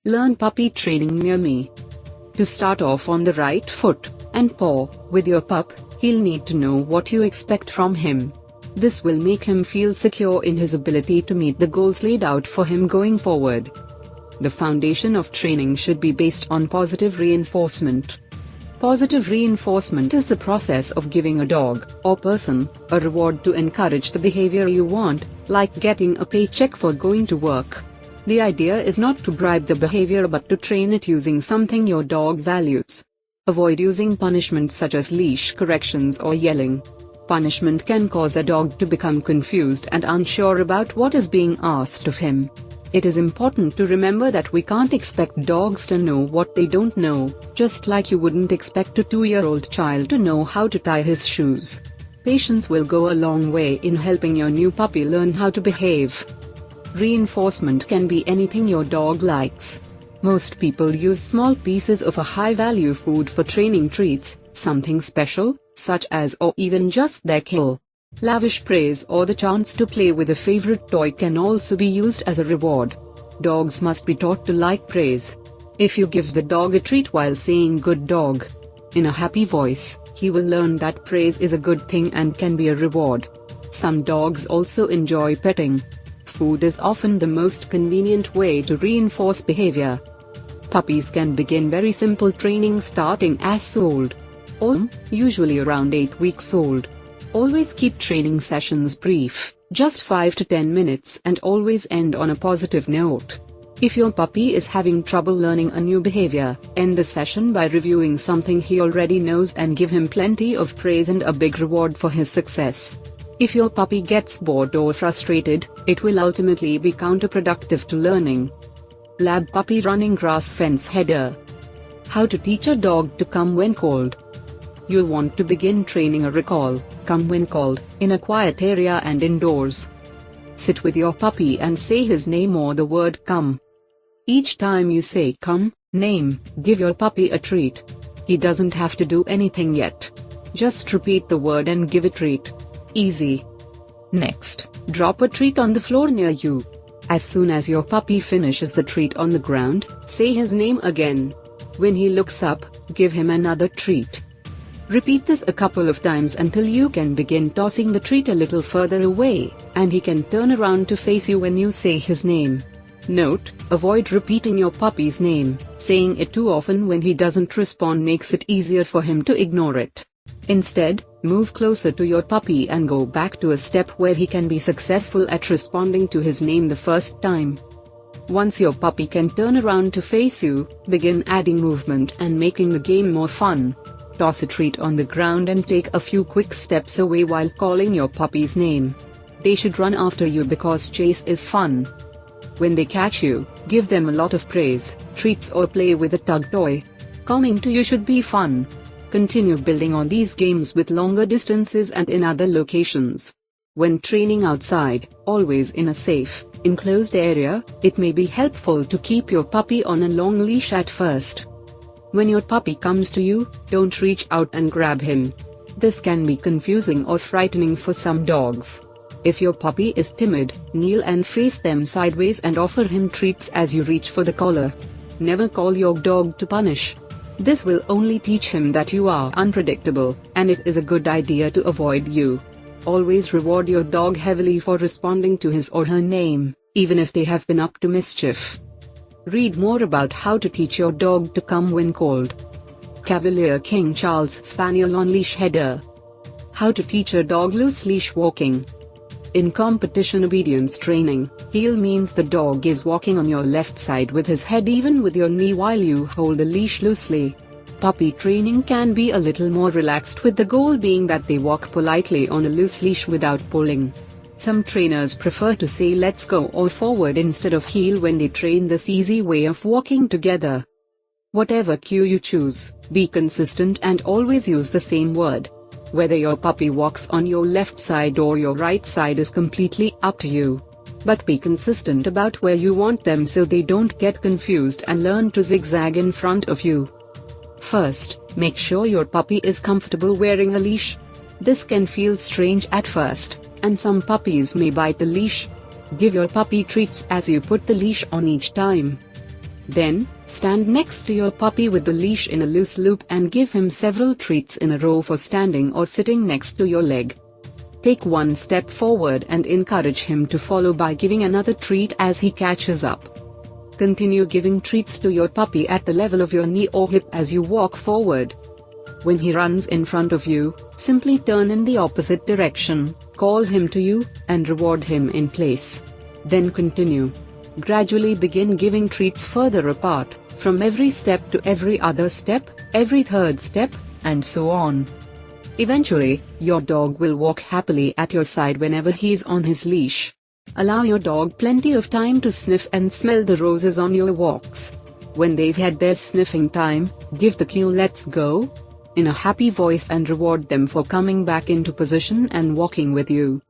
Learn puppy training near me. To start off on the right foot and paw with your pup, he'll need to know what you expect from him. This will make him feel secure in his ability to meet the goals laid out for him going forward. The foundation of training should be based on positive reinforcement. Positive reinforcement is the process of giving a dog or person a reward to encourage the behavior you want, like getting a paycheck for going to work. The idea is not to bribe the behavior but to train it using something your dog values. Avoid using punishment such as leash corrections or yelling. Punishment can cause a dog to become confused and unsure about what is being asked of him. It is important to remember that we can't expect dogs to know what they don't know, just like you wouldn't expect a 2-year-old child to know how to tie his shoes. Patience will go a long way in helping your new puppy learn how to behave. Reinforcement can be anything your dog likes. Most people use small pieces of a high-value food for training treats, something special, such as or even just their kill. Lavish praise or the chance to play with a favorite toy can also be used as a reward. Dogs must be taught to like praise. If you give the dog a treat while saying "good dog" in a happy voice, he will learn that praise is a good thing and can be a reward. Some dogs also enjoy petting. Food is often the most convenient way to reinforce behavior. Puppies can begin very simple training starting as old, usually around 8 weeks old. Always keep training sessions brief, just 5 to 10 minutes, and always end on a positive note. If your puppy is having trouble learning a new behavior, end the session by reviewing something he already knows and give him plenty of praise and a big reward for his success. If your puppy gets bored or frustrated, it will ultimately be counterproductive to learning. Lab puppy running grass fence header. How to teach a dog to come when called. You'll want to begin training a recall, come when called, in a quiet area and indoors. Sit with your puppy and say his name or the word come. Each time you say come, name, give your puppy a treat. He doesn't have to do anything yet. Just repeat the word and give a treat. Easy. Next, drop a treat on the floor near you. As soon as your puppy finishes the treat on the ground, say his name again. When he looks up, give him another treat. Repeat this a couple of times until you can begin tossing the treat a little further away, and he can turn around to face you when you say his name. Note, avoid repeating your puppy's name. Saying it too often when he doesn't respond makes it easier for him to ignore it. Instead, move closer to your puppy and go back to a step where he can be successful at responding to his name the first time. Once your puppy can turn around to face you, begin adding movement and making the game more fun. Toss a treat on the ground and take a few quick steps away while calling your puppy's name. They should run after you because chase is fun. When they catch you, give them a lot of praise, treats or play with a tug toy. Coming to you should be fun. Continue building on these games with longer distances and in other locations. When training outside, always in a safe, enclosed area, it may be helpful to keep your puppy on a long leash at first. When your puppy comes to you, don't reach out and grab him. This can be confusing or frightening for some dogs. If your puppy is timid, kneel and face them sideways and offer him treats as you reach for the collar. Never call your dog to punish. This will only teach him that you are unpredictable, and it is a good idea to avoid you. Always reward your dog heavily for responding to his or her name, even if they have been up to mischief. Read more about how to teach your dog to come when called. Cavalier King Charles Spaniel on leash header. How to teach a dog loose leash walking. In competition obedience training, heel means the dog is walking on your left side with his head even with your knee while you hold the leash loosely. Puppy training can be a little more relaxed with the goal being that they walk politely on a loose leash without pulling. Some trainers prefer to say let's go or forward instead of heel when they train this easy way of walking together. Whatever cue you choose, be consistent and always use the same word. Whether your puppy walks on your left side or your right side is completely up to you. But be consistent about where you want them so they don't get confused and learn to zigzag in front of you. First, make sure your puppy is comfortable wearing a leash. This can feel strange at first, and some puppies may bite the leash. Give your puppy treats as you put the leash on each time. Then, stand next to your puppy with the leash in a loose loop and give him several treats in a row for standing or sitting next to your leg. Take one step forward and encourage him to follow by giving another treat as he catches up. Continue giving treats to your puppy at the level of your knee or hip as you walk forward. When he runs in front of you, simply turn in the opposite direction, call him to you, and reward him in place. Then continue. Gradually begin giving treats further apart, from every step to every other step, every third step, and so on. Eventually, your dog will walk happily at your side whenever he's on his leash. Allow your dog plenty of time to sniff and smell the roses on your walks. When they've had their sniffing time, give the cue "let's go" in a happy voice and reward them for coming back into position and walking with you.